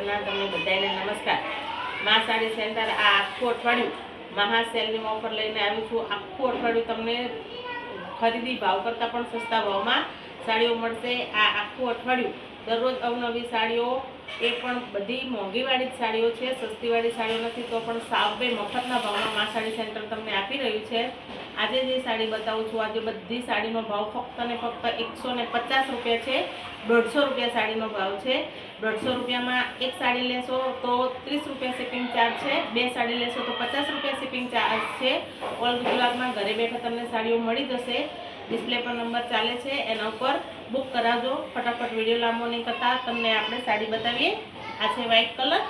જગન્नाथ તમને બધાને નમસ્કાર। માં સાડી સેન્ટર આ આખું અઠવાડિયું મહાસેલની ઓફર લઈને આવી છું। આખું અઠવાડિયું તમને ખરીદી ભાવ કરતાં પણ સસ્તા ભાવમાં સાડીઓ મળશે। આ આખું અઠવાડિયું દરરોજ અવનવી સાડીઓ, એ પણ બધી મોંઘીવાળી સાડીઓ છે, સસ્તીવાળી સાડીઓ નથી, તો પણ સાવે મફતના ભાવમાં માં સાડી સેન્ટર તમને આપી રહ્યું છે। આજે જે સાડી બતાવું છું, આજે બધી સાડીનો ભાવ ફક્ત ને ફક્ત 150 રૂપિયા છે। 150 રૂપિયા સાડીનો ભાવ છે। 150 રૂપિયામાં એક સાડી લેશો તો 30 રૂપિયા શિપિંગ ચાર્જ છે, બે સાડી લેશો તો 50 રૂપિયા શિપિંગ ચાર્જ છે। ઓલ ગુજરાતમાં ઘરે બેઠા તમને સાડીઓ મળી જશે। ડિસ્પ્લે પર નંબર ચાલે છે, એના ઉપર બુક કરાવજો। ફટાફટ વિડીયો લાંબો નહીં કરતા તમને આપણે સાડી બતાવીએ। આ છે વ્હાઇટ કલર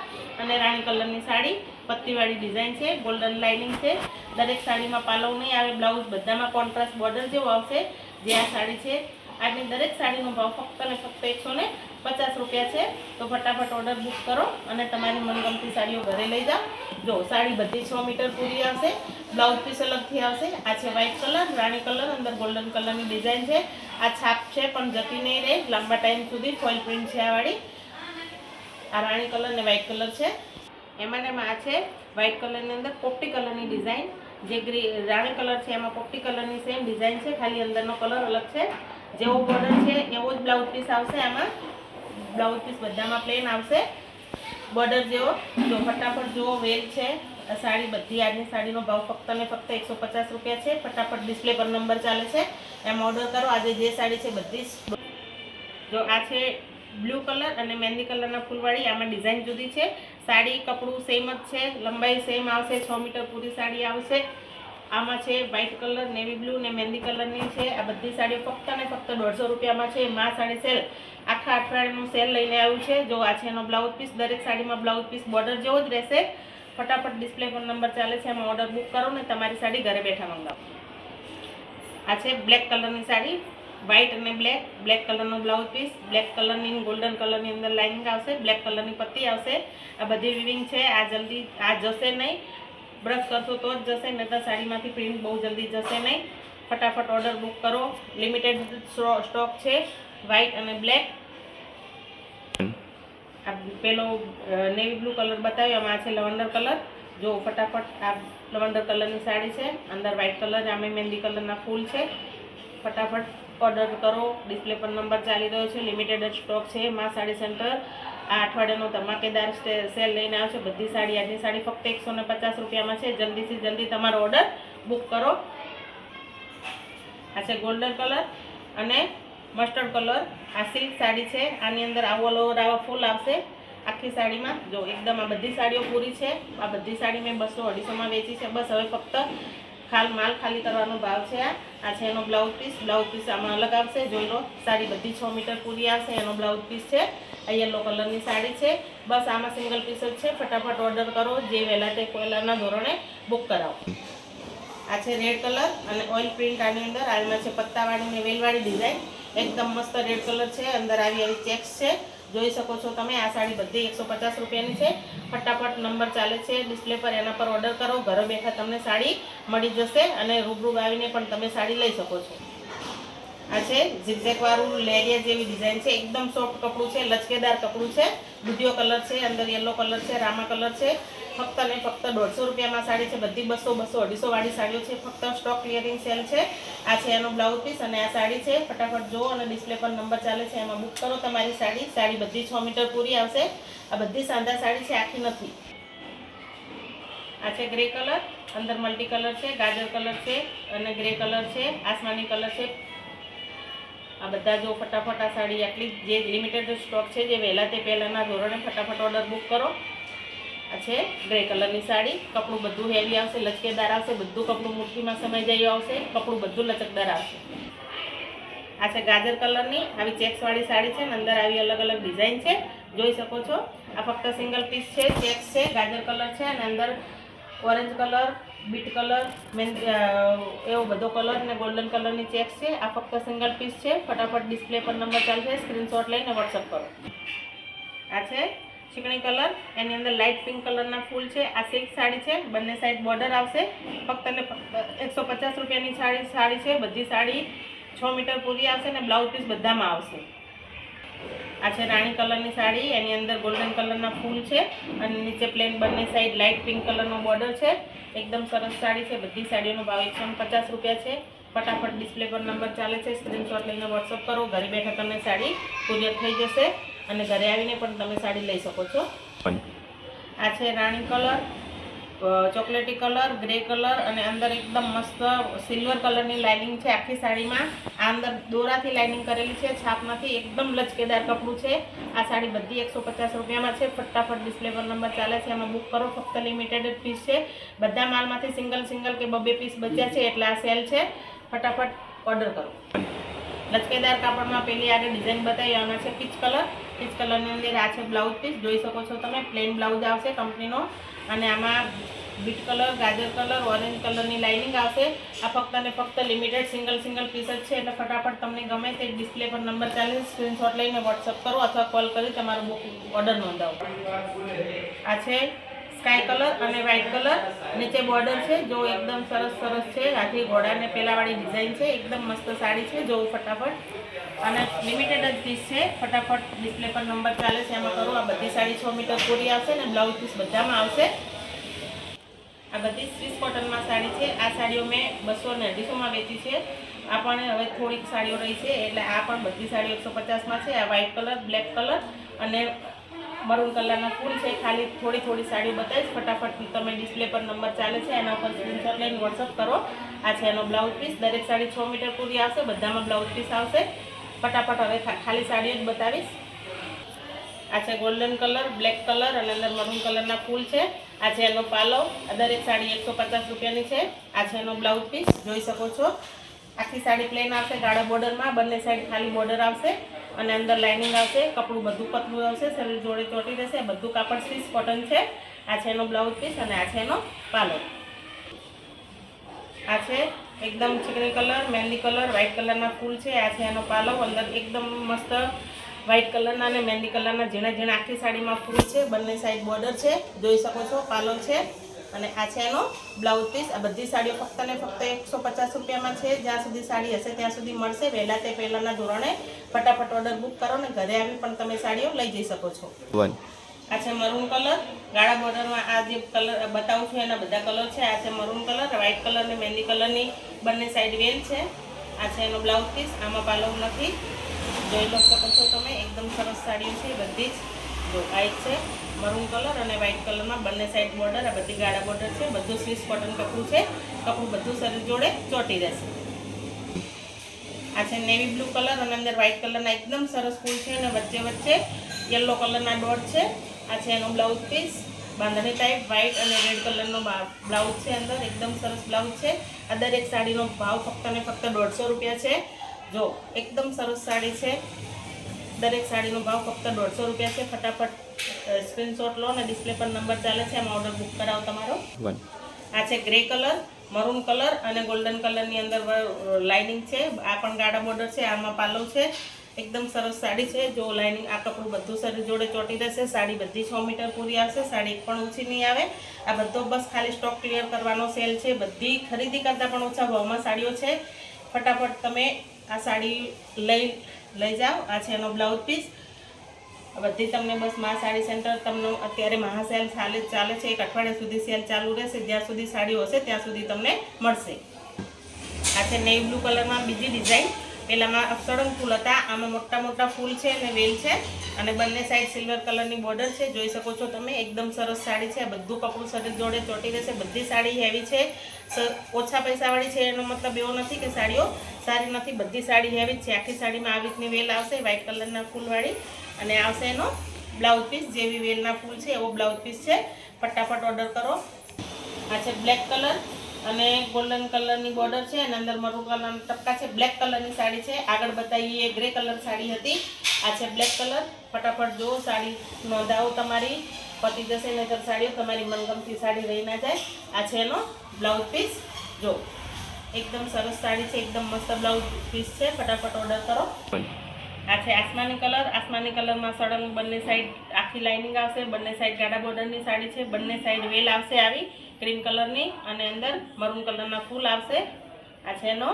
અને રાણી કલરની સાડી, પત્તીવાળી ડિઝાઇન છે, ગોલ્ડન લાઇનિંગ છે। દરેક સાડીમાં પાલવ નહીં આવે, બ્લાઉઝ બધામાં કોન્ટ્રાસ્ટ બોર્ડર જેવો આવશે। જે આ સાડી છે, આજની દરેક સાડીનો ભાવ ફક્ત ને ફક્ત 150 રૂપિયા છે। તો ફટાફટ ઓર્ડર બુક કરો અને તમારી મનગમતી સાડીઓ ઘરે લઈ જાઓ। જો સાડી બધી 6 મીટર પૂરી આવશે, બ્લાઉઝ પીસ અલગથી આવશે। આ છે વ્હાઇટ કલર, રાણી કલર, અંદર ગોલ્ડન કલરની ડિઝાઇન છે। આ છાપ છે પણ જતી નહીં રહે, લાંબા ટાઈમ સુધી ફોઇલ પ્રિન્ટ છે આ વાળી। આ રાણી કલર ને વ્હાઇટ કલર છે। એમાં આ છે વ્હાઇટ કલરની અંદર પોપટી કલરની ડિઝાઇન, જે રાણી કલર છે એમાં પોપટી કલરની સેમ ડિઝાઇન છે, ખાલી અંદરનો કલર અલગ છે। જેવો બોર્ડર છે એવો જ બ્લાઉઝ પીસ આવશે। આમાં બ્લાઉઝ પીસ બધામાં પ્લેન આવશે, બોર્ડર જેવો। જો ફટાફટ જુઓ, વેલ છે સાડી બધી। આજની સાડીનો ભાવ ફક્ત ને ફક્ત 150 રૂપિયા છે। ફટાફટ ડિસ્પ્લે પર નંબર ચાલે છે, એમ ઓર્ડર કરો। આજે જે સાડી છે બધી જો આ છે બ્લુ કલર અને મહેંદી કલરના ફૂલવાળી, આમાં ડિઝાઇન જુદી છે। સાડી કપડું સેમ જ છે, લંબાઈ સેમ આવશે, 6 મીટર પૂરી સાડી આવશે। આમાં છે વ્હાઇટ કલર, નેવી બ્લુ ને મહેંદી કલરની છે। આ બધી સાડીઓ ફક્ત ને ફક્ત 150 રૂપિયામાં છે। માં સાડી સેલ આખા અઠવાડિયાનું સેલ લઈને આવ્યું છે। જો આ છે એનો બ્લાઉઝ પીસ, દરેક સાડીમાં બ્લાઉઝ પીસ બોર્ડર જેવો જ રહેશે। ફટાફટ ડિસ્પ્લે પર નંબર ચાલે છે, એમાં ઓર્ડર બુક કરો ને તમારી સાડી ઘરે બેઠા મંગાવો। આ છે બ્લેક કલરની સાડી, વ્હાઇટ અને બ્લેક કલરનો બ્લાઉઝ પીસ, બ્લેક કલરની ગોલ્ડન કલરની અંદર લાઇનિંગ આવશે, બ્લેક કલરની પટ્ટી આવશે। આ બધી વિવિંગ છે। આ જશે નહીં, બ્રશ કરશો તો જ જશે, નહીં તો સાડીમાંથી પ્રિન્ટ બહુ જલ્દી જશે નહીં। ફટાફટ ઓર્ડર બુક કરો, લિમિટેડ સ્ટોક છે। વ્હાઇટ અને બ્લેક, આ પેલો નેવી બ્લુ કલર બતાવ્યો, આમાં છે લવંડર કલર। જો ફટાફટ આ લવંડર કલરની સાડી છે, અંદર વ્હાઇટ કલર, આમાં મહેંદી કલરના ફૂલ છે। ફટાફટ ઓર્ડર કરો, ડિસ્પ્લે પર નંબર ચાલી રહ્યો છે, લિમિટેડ સ્ટોક છે। માં સાડી સેન્ટર આ અઠવાડિયાનો ધમાકેદાર સેલ લઈને આવ્યો છે। બધી સાડી, આજની સાડી ફક્ત 150 રૂપિયામાં છે। જલ્દીથી જલ્દી તમારો ઓર્ડર બુક કરો। આ છે ગોલ્ડન કલર અને મસ્ટર્ડ કલર, આ સિલ્ક સાડી છે। આની અંદર ઓલ ઓવર આવા ફૂલ આવશે આખી સાડીમાં। જો એકદમ આ બધી સાડીઓ પૂરી છે। આ બધી સાડી મેં 200-250માં વેચી છે। બસ હવે ફક્ત માલ ખાલી કરવાનો ભાવ છે। આ છે એનો બ્લાઉઝ પીસ આમાં અલગ આવશે। જોઈ લો, સાડી બધી 6 મીટર પૂરી આવશે, એનો બ્લાઉઝ પીસ છે। આ યલો કલરની સાડી છે। બસ આમાં સિંગલ પીસ જ છે। ફટાફટ ઓર્ડર કરો, જે વહેલા તે પહેલાંના ધોરણે બુક કરાવો। આ છે રેડ કલર અને ઓઇલ પ્રિન્ટ, આની અંદર આમાં છે પત્તાવાળી ને વેલવાળી ડિઝાઇન, એકદમ મસ્ત રેડ કલર છે। અંદર આવી ચેક્સ છે, જોઈ શકો છો તમે। આ સાડી બધી 150 રૂપિયાની છે। ફટાફટ નંબર ચાલે છે ડિસ્પ્લે પર, એના પર ઓર્ડર કરો, ઘરે બેઠા તમને સાડી મળી જશે અને રૂબરૂ આવીને પણ તમે સાડી લઈ શકો છો। આ છે ઝિગઝેગ વાળું લેરિયા જેવી ડિઝાઇન છે, એકદમ સોફ્ટ કપડું છે, લચકેદાર કપડું છે। દૂધિયો કલર છે, અંદર યલો કલર છે, રામા કલર છે। ફક્ત ને ફક્ત 150 રૂપિયામાં સાડી છે। બધી 200-250 વાળી સાડીઓ છે, ફક્ત સ્ટોક ક્લિયરિંગ સેલ છે। આ છે એનો બ્લાઉઝ પીસ અને આ સાડી છે। ફટાફટ જુઓ અને ડિસ્પ્લે પર નંબર ચાલે છે, એમાં બુક કરો તમારી સાડી। સાડી બધી 6 મીટર પૂરી આવશે। આ બધી સાંધા સાડી છે, આખી નથી। આ છે ગ્રે કલર, અંદર મલ્ટી કલર છે, ગાજર કલર છે અને ગ્રે કલર છે, આસમાની કલર છે। આ બધા જો ફટાફટ આ સાડી આટલી જે લિમિટેડ સ્ટોક છે, જે વહેલા તે પહેલાંના ધોરણે ફટાફટ ઓર્ડર બુક કરો। આ છે ગ્રે કલરની સાડી, કપડું બધું હેવી આવશે, લચકેદાર આવશે, બધું કપડું મુઠ્ઠીમાં સમાઈ જાય આવશે, કપડું બધું લચકદાર આવશે। આ છે ગાજર કલરની આવી ચેક્સવાળી સાડી છે, અંદર આવી અલગ અલગ ડિઝાઇન છે, જોઈ શકો છો। આ ફક્ત સિંગલ પીસ છે, ચેક્સ છે, ગાજર કલર છે અને અંદર ઓરેન્જ કલર, બીટ કલર, એવો બધો કલર ને ગોલ્ડન કલરની ચેક્સ છે। આ ફક્ત સિંગલ પીસ છે। ફટાફટ ડિસ્પ્લે પર નંબર ચાલશે, સ્ક્રીનશોટ લઈને વોટ્સઅપ કરો। આ છે ચીકણી કલર, એની અંદર લાઇટ પિંક કલરના ફૂલ છે। આ સિલ્ક સાડી છે, બંને સાઈડ બોર્ડર આવશે। ફક્ત ને ફક્ત 150 રૂપિયાની સાડી છે। બધી સાડી 6 મીટર પૂરી આવશે ને બ્લાઉઝ પીસ બધામાં આવશે। આ છે રાણી કલરની સાડી, એની અંદર ગોલ્ડન કલરના ફૂલ છે અને નીચે પ્લેન બંને સાઈડ લાઇટ પિંક કલરનો બોર્ડર છે. એકદમ સરસ સાડી છે. બધી સાડીઓનો ભાવ 150 રૂપિયા છે. ફટાફટ ડિસ્પ્લે પર નંબર ચાલે છે, સ્ક્રીનશોટ લઈને વોટ્સઅપ કરો. ઘરે બેઠા તમને સાડી કુરિયર થઈ જશે અને ઘરે આવીને પણ તમે સાડી લઈ શકો છો. આ છે રાણી કલર, ચોકલેટી કલર, ગ્રે કલર અને અંદર એકદમ મસ્ત સિલ્વર કલરની લાઇનિંગ છે આખી સાડીમાં. આ અંદર દોરાથી લાઇનિંગ કરેલી છે, છાપ નથી. એકદમ લચકેદાર કપડું છે. આ સાડી બધી 150 રૂપિયામાં છે. ફટાફટ ડિસ્પ્લે પર નંબર ચાલે છે, એમાં બુક કરો. ફક્ત લિમિટેડ પીસ છે. બધા માલમાંથી સિંગલ કે બબે પીસ બચ્યા છે એટલે આ સેલ છે. ફટાફટ ઓર્ડર કરો. લચકેદાર કાપડમાં પેલી આગળ ડિઝાઇન બતાવી, આમાં છે પીચ કલર. પીચ કલરની અંદર આ છે બ્લાઉઝ પીસ, જોઈ શકો છો તમે. પ્લેન બ્લાઉઝ આવશે કંપનીનો અને આમાં બીટ કલર, ગાજર કલર, ઓરેન્જ કલરની લાઇનિંગ આવશે. આ ફક્ત અને ફક્ત લિમિટેડ સિંગલ પીસ જ છે એટલે ફટાફટ તમને ગમે તે ડિસ્પ્લે પર નંબર ચાલે, સ્ક્રીનશોટ લઈને વોટ્સઅપ કરો અથવા કોલ કરી તમારો બુક ઓર્ડર નોંધાવો. આ છે સ્કાય કલર અને વ્હાઇટ કલર, નીચે બોર્ડર છે. જો એકદમ સરસ છે. આથી ઘોડાને પેલાવાળી ડિઝાઇન છે. એકદમ મસ્ત સાડી છે. જો ફટાફટ, અને લિમિટેડ જ પીસ છે. ફટાફટ ડિસ્પ્લે પર નંબર ચાલે છે, એમાં કરો. આ બધી સાડી 6 મીટર પૂરી આવશે ને બ્લાઉઝ પીસ બધામાં આવશે. આ બધી સ્વીસ કોટનમાં સાડી છે. આ સાડીઓ મેં 200 ને 250માં વેચી છે. આ પણ હવે થોડીક સાડીઓ રહી છે એટલે આ પણ બધી સાડીઓ 150માં છે. આ વ્હાઇટ કલર, બ્લેક કલર અને મરૂન કલરના ફૂલ છે. ખાલી થોડી સાડીઓ બતાવીશ. ફટાફટ તમે ડિસ્પ્લે પર નંબર ચાલે છે, એના ઉપર સ્ક્રીનશોટ લઈને વોટ્સઅપ કરો. આ છે એનો બ્લાઉઝ પીસ. દરેક સાડી 6 મીટર પૂરી આવશે. બધામાં બ્લાઉઝ પીસ આવશે. ફટાફટ હવે ખાલી સાડીઓ જ બતાવીશ. આ છે ગોલ્ડન કલર, બ્લેક કલર અને અંદર મરૂન કલરના ફૂલ છે. આ છે એનો પાલો. આ દરેક સાડી 150 રૂપિયાની છે. આ છે એનો બ્લાઉઝ પીસ, જોઈ શકો છો. આખી સાડી પ્લેન આવશે ગાળા બોર્ડરમાં, બંને સાઈડ ખાલી બોર્ડર આવશે અને અંદર લાઇનિંગ આવશે. કપડું બધું પતલું આવશે, શરીર જોડે ચોટી રહેશે. બધું કાપડ સ્વીસ કોટન છે. આ છે એનો બ્લાઉઝ પીસ અને આ છે એનો પાલો. આ છે એકદમ ચીકણી કલર, મહેંદી કલર, વ્હાઇટ કલરના ફૂલ છે. આ છે એનો પાલો. અંદર એકદમ મસ્ત વ્હાઇટ કલરના અને મહેંદી કલરના ઝીણા આખી સાડીમાં ફૂલ છે. બંને સાઈડ બોર્ડર છે, જોઈ શકો છો. પાલો છે અને આ છે એનો બ્લાઉઝ પીસ. આ બધી સાડીઓ ફક્ત ને ફક્ત 150 રૂપિયામાં છે. જ્યાં સુધી સાડી હશે ત્યાં સુધી મળશે. વહેલા તે પહેલાંના ધોરણે ફટાફટ ઓર્ડર બુક કરો ને ઘરે આવી પણ તમે સાડીઓ લઈ જઈ શકો છો. આ છે મરૂન કલર, ગાળા બોર્ડરમાં. આ જે કલર બતાવું છું એના બધા કલર છે. આ છે મરૂન કલર, વ્હાઇટ કલર ને મહેંદી કલરની બંને સાઈડ વેલ છે. આ છે એનો બ્લાઉઝ પીસ. આમાં પાલવ નથી, જોઈ લો શકો છો તમે. એકદમ સરસ સાડીઓ છે બધી જ. જો આ એક છે મરૂન કલર અને વ્હાઇટ કલરમાં બંને સાઈડ બોર્ડર. આ બધી ગાળા બોર્ડર છે. બધું સ્વીસ કોટન કપડું છે. કપડું બધું શરીર જોડે ચોટી રહેશે. આ છે નેવી બ્લુ કલર અને અંદર વ્હાઇટ કલરના એકદમ સરસ ફૂલ છે અને વચ્ચે યલો કલરના ડોટ છે. આ છે એનો બ્લાઉઝ પીસ. બાંધણી ટાઈપ વ્હાઇટ અને રેડ કલરનો બ્લાઉઝ છે. અંદર એકદમ સરસ બ્લાઉઝ છે. આ દરેક સાડીનો ભાવ ફક્ત ને ફક્ત 150 રૂપિયા છે. જો એકદમ સરસ સાડી છે. દરેક સાડીનો ભાવ ફક્ત 150 રૂપિયા છે. ફટાફટ સ્ક્રીનશોટ લો અને ડિસ્પ્લે પર નંબર ચાલે છે, એમાં ઓર્ડર બુક કરાવો તમારો. આ છે ગ્રે કલર, મરૂન કલર અને ગોલ્ડન કલરની અંદર લાઇનિંગ છે. આ પણ ગાળા બોર્ડર છે. આમાં પાલવ છે. એકદમ સરસ સાડી છે. જો લાઇનિંગ, આ કપડું બધું શરીર જોડે ચોટી રહેશે. સાડી બધી 6 મીટર પૂરી આવશે. સાડી એક પણ ઓછી નહીં આવે. આ બધો બસ ખાલી સ્ટોક ક્લિયર કરવાનો સેલ છે. બધી ખરીદી કરતાં પણ ઓછા ભાવમાં સાડીઓ છે. ફટાફટ તમે આ સાડી લઈ જાઓ. આ છે એનો બ્લાઉઝ પીસ. બધી તમને બસ સાડી સેન્ટર તમને અત્યારે મહાસેલ ચાલે છે. એક અઠવાડિયા સુધી સેલ ચાલુ રહેશે. જ્યાં સુધી સાડીઓ હશે ત્યાં સુધી તમને મળશે. આ છે નેવી બ્લુ કલરમાં બીજી ડિઝાઇન. પહેલામાં સળંગ ફૂલ હતા, આમાં મોટા ફૂલ છે અને વેલ છે અને બંને સાઈડ સિલ્વર કલરની બોર્ડર છે. જોઈ શકો છો તમે. એકદમ સરસ સાડી છે. બધું કપડું શરીર જોડે ચોટી રહેશે. બધી સાડી હેવી છે. ઓછા પૈસાવાળી છે એનો મતલબ એવો નથી કે સાડીઓ સારી નથી. બધી સાડી હેવી જ છે. આખી સાડીમાં આવી રીતની વેલ આવશે વ્હાઇટ કલરના ફૂલવાળી અને આવશે એનો બ્લાઉઝ પીસ. જેવી વેલના ફૂલ છે એવો બ્લાઉઝ પીસ છે. ફટાફટ ઓર્ડર કરો. આ છે બ્લેક કલર અને ગોલ્ડન કલરની બોર્ડર છે અને અંદર મરૂન કલરના ટપકા છે. બ્લેક કલરની સાડી છે. આગળ બતાવીએ ગ્રે કલર સાડી હતી. આ છે બ્લેક કલર. ફટાફટ જો સાડી નોંધાવો તમારી. પતી જશે નહીતર સાડીઓ તમારી મનગમતી સાડી રહી ના જાય. આ છે એનો બ્લાઉઝ પીસ. જો એકદમ સરસ સાડી છે. એકદમ મસ્ત બ્લાઉઝ પીસ છે. ફટાફટ ઓર્ડર કરો. આ છે આસમાની કલર. આસમાની કલરમાં સળંગ બંને સાઈડ આખી લાઇનિંગ આવશે. બંને સાઈડ ગાડા બોર્ડરની સાડી છે. બંને સાઈડ વેલ આવશે આવી ક્રીમ કલરની અને અંદર મરૂન કલરના ફૂલ આવશે. આ છે એનો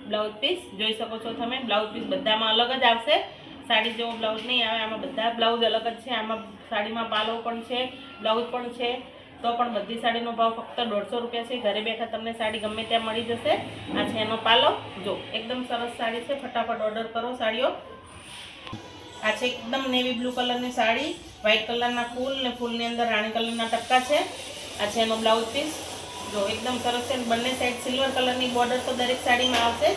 બ્લાઉઝ પીસ. જોઈ શકો છો તમે. બ્લાઉઝ પીસ બધામાં અલગ જ આવશે. સાડી જેવો બ્લાઉઝ નહીં આવે, આમાં બધા બ્લાઉઝ અલગ જ છે. આમાં સાડીમાં પાલો પણ છે, બ્લાઉઝ પણ છે. તો પણ બધી સાડીનો ભાવ ફક્ત 150 રૂપિયા છે. ઘરે બેઠા તમને સાડી ગમે ત્યાં મળી જશે. આ છે એનો પાલો. જો એકદમ સરસ સાડી છે, ફટાફટ ઓર્ડર કરો સાડીઓ. આ છે એકદમ નેવી બ્લુ કલરની સાડી, વ્હાઇટ કલરના ફૂલ ને ફૂલની અંદર રાણી કલરના ટપકા છે. આ છે એનો બ્લાઉઝ પીસ. જો એકદમ સરસ છે. બંને સાઈડ સિલ્વર કલરની બોર્ડર તો દરેક સાડીમાં આવશે.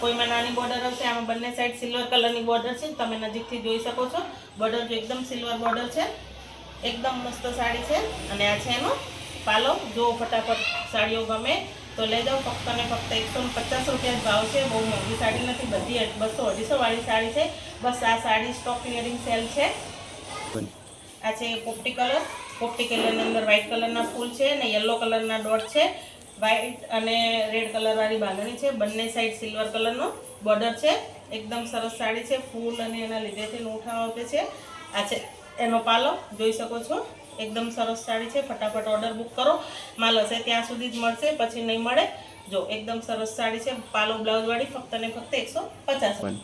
કોઈમાં નાની બોર્ડર આવશે, આમાં બંને સાઈડ સિલ્વર કલરની બોર્ડર છે. તમે નજીકથી જોઈ શકો છો. બોર્ડર જો એકદમ સિલ્વર બોર્ડર છે. એકદમ મસ્ત સાડી છે. અને આ છે એનો પાલો. જો ફટાફટ સાડીઓ ગમે તો લઈ જાઓ. ફક્ત ને ફક્ત 150 રૂપિયા જ ભાવ છે. બહુ મોંઘી સાડી નથી, બધી 200-250 વાળી સાડી છે. બસ આ સાડી સ્ટોક ક્લિયરિંગ સેલ છે. આ છે પોપટી કલર. પોપટી કલરની અંદર વ્હાઇટ કલરના ફૂલ છે અને યલો કલરના ડોટ છે. વ્હાઇટ અને રેડ કલરવાળી બાંધણી છે. બંને સાઈડ સિલ્વર કલરનો બોર્ડર છે. એકદમ સરસ સાડી છે. ફૂલ અને એના લીધેથી નોઠા આપે છે. આ છે એનો પાલો, જોઈ શકો છો. એકદમ સરસ સાડી છે. ફટાફટ ઓર્ડર બુક કરો. માલ હશે ત્યાં સુધી જ મળશે, પછી નહીં મળે. જો એકદમ સરસ સાડી છે, પાલો બ્લાઉઝવાળી, ફક્ત ને ફક્ત 150.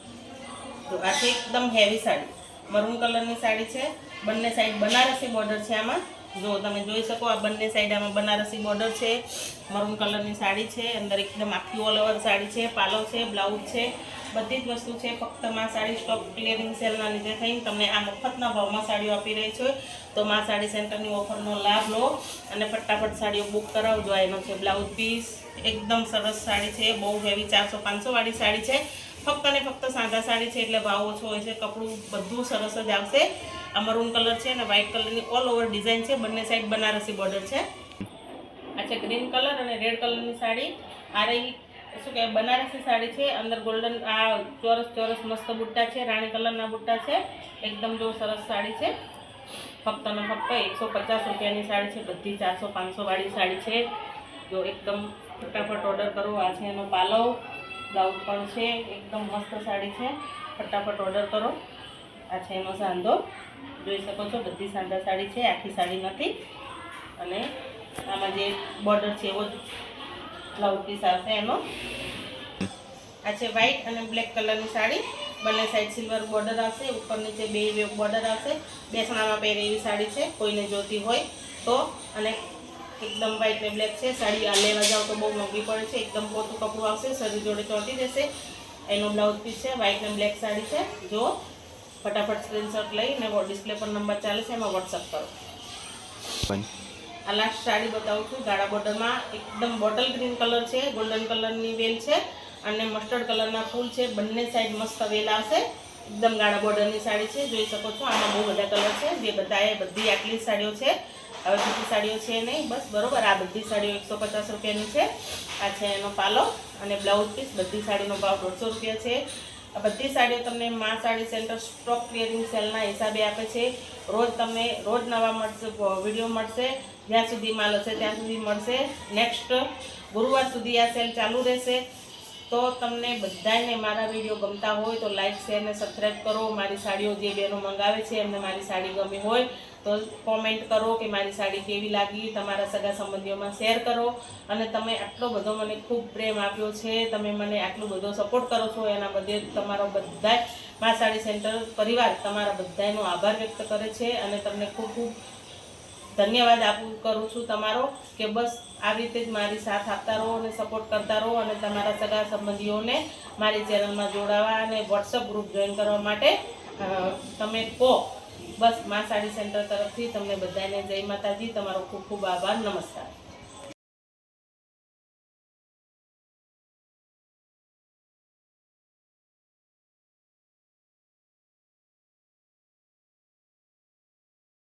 જો આ છે એકદમ હેવી સાડી, મરૂન કલરની સાડી છે. બંને સાઈડ બનારસી બોર્ડર છે. આમાં જો તમે જોઈ શકો, આ બંને સાઈડ આમાં બનારસી બોર્ડર છે. મરૂન કલરની સાડી છે. અંદર એકદમ આખી ઓલ ઓવર સાડી છે. પાલો છે, બ્લાઉઝ છે, બધી જ વસ્તુ છે. ફક્ત માં સાડી સ્ટોક ક્લિયરિંગ સેલના લીધે થઈને તમને આ મફતના ભાવમાં સાડીઓ આપી રહી છે. તો માં સાડી સેન્ટરની ઓફરનો લાભ લો અને ફટાફટ સાડીઓ બુક કરાવજો. એનો છે બ્લાઉઝ પીસ. એકદમ સરસ સાડી છે. બહુ હેવી 400-500 વાળી સાડી છે. ફક્ત ને ફક્ત સાદા સાડી છે એટલે ભાવ ઓછો હોય છે. કપડું બધું સરસ જ આવશે. આ મરૂન કલર છે અને વ્હાઇટ કલરની ઓલ ઓવર ડિઝાઇન છે. બંને સાઈડ બનારસી બોર્ડર છે. આ છે ગ્રીન કલર અને રેડ કલરની સાડી. આ રહી શું કહેવાય, બનારસી સાડી છે. અંદર ગોલ્ડન આ ચોરસ મસ્ત બુટ્ટા છે. રાણી કલરના બુટ્ટા છે. એકદમ જો સરસ સાડી છે. ફક્ત ને ફક્ત 150 રૂપિયાની સાડી છે. બધી 400-500 વાળી સાડી છે. જો એકદમ ફટાફટ ઓર્ડર કરો. આ છે એનો પાલવ, બ્લાઉઝ પણ છે. એકદમ મસ્ત સાડી છે. ફટાફટ ઓર્ડર કરો. આ છે એનો સાંધો, જોઈ શકો છો. બધી સાંધા સાડી છે, આખી સાડી નથી. અને આમાં જે બોર્ડર છે એવો જ બ્લાઉઝ પીસ આવશે એનો. આ છે વ્હાઇટ અને બ્લેક કલરની સાડી. બંને સાઈડ સિલ્વર બોર્ડર આવશે. ઉપર નીચે બે બોર્ડર આવશે. બેસણામાં પહેરે એવી સાડી છે, કોઈને જોતી હોય તો. અને એકદમ વ્હાઇટ ને બ્લેક છે. સાડી આ લેવા જાઓ તો બહુ મોંઘી પડે છે. એકદમ પોતું કપડું આવશે, શરીર જોડે ચોંટી જશે. એનો બ્લાઉઝ પીસ છે. વ્હાઇટ અને બ્લેક સાડી છે. જો ફટાફટ સ્ક્રીનશોટ લઈને ડિસ્પ્લે પર નંબર ચાલે છે, એમાં વોટ્સઅપ કરો. આ લાસ્ટ સાડી બતાવું છું ગાળા બોર્ડરમાં. એકદમ બોટલ ગ્રીન કલર છે. ગોલ્ડન કલરની વેલ છે અને મસ્ટર્ડ કલરના ફૂલ છે. બંને સાઈડ મસ્ત વેલ આવશે. એકદમ ગાળા બોર્ડરની સાડી છે, જોઈ શકો છો. આમાં બહુ બધા કલર છે. જે બધી આટલી સાડીઓ છે. હવે બીજી સાડીઓ છે નહીં, બસ બરોબર. આ બધી સાડીઓ 150 રૂપિયાની છે. આ છે એનો પાલો અને બ્લાઉઝ પીસ. બધી સાડીનો ભાવ 150 રૂપિયા છે. આ બધી સાડીઓ તમને માં સાડી સેન્ટર સ્ટોક ક્લિયરિંગ સેલના હિસાબે આપે છે. રોજ નવા મળશે, વિડીયો મળશે. જ્યાં સુધી માલ હશે ત્યાં સુધી મળશે. નેક્સ્ટ ગુરુવાર સુધી આ સેલ ચાલુ રહેશે. તો તમને બધાને મારા વિડીયો ગમતા હોય તો લાઇક, શેર ને સબસ્ક્રાઈબ કરો. મારી સાડીઓ જે બહેનો મંગાવે છે એમને મારી સાડી ગમી હોય તો કોમેન્ટ કરો કે મારી સાડી કેવી લાગી. તમારા સગા સંબંધીઓમાં શેર કરો. અને તમે આટલો બધો મને ખૂબ પ્રેમ આપ્યો છે, તમે મને આટલો બધો સપોર્ટ કરો છો, એના બદલે તમારો બધાય માં સાડી સેન્ટર પરિવાર તમારા બધાનો આભાર વ્યક્ત કરે છે. અને તમને ખૂબ ખૂબ ધન્યવાદ કરું છું તમારો, કે બસ આવી રીતે જ મારી સાથ આપતા રહો અને સપોર્ટ કરતા રહો. અને તમારા સગા સંબંધીઓને મારી ચેનલમાં જોડાવા અને વોટ્સઅપ ગ્રુપ જોઈન કરવા માટે તમે કહો. બસ માં સાડી સેન્ટર તરફથી તમને બધાને જય માતાજી. તમારો ખૂબ ખૂબ આભાર. નમસ્કાર.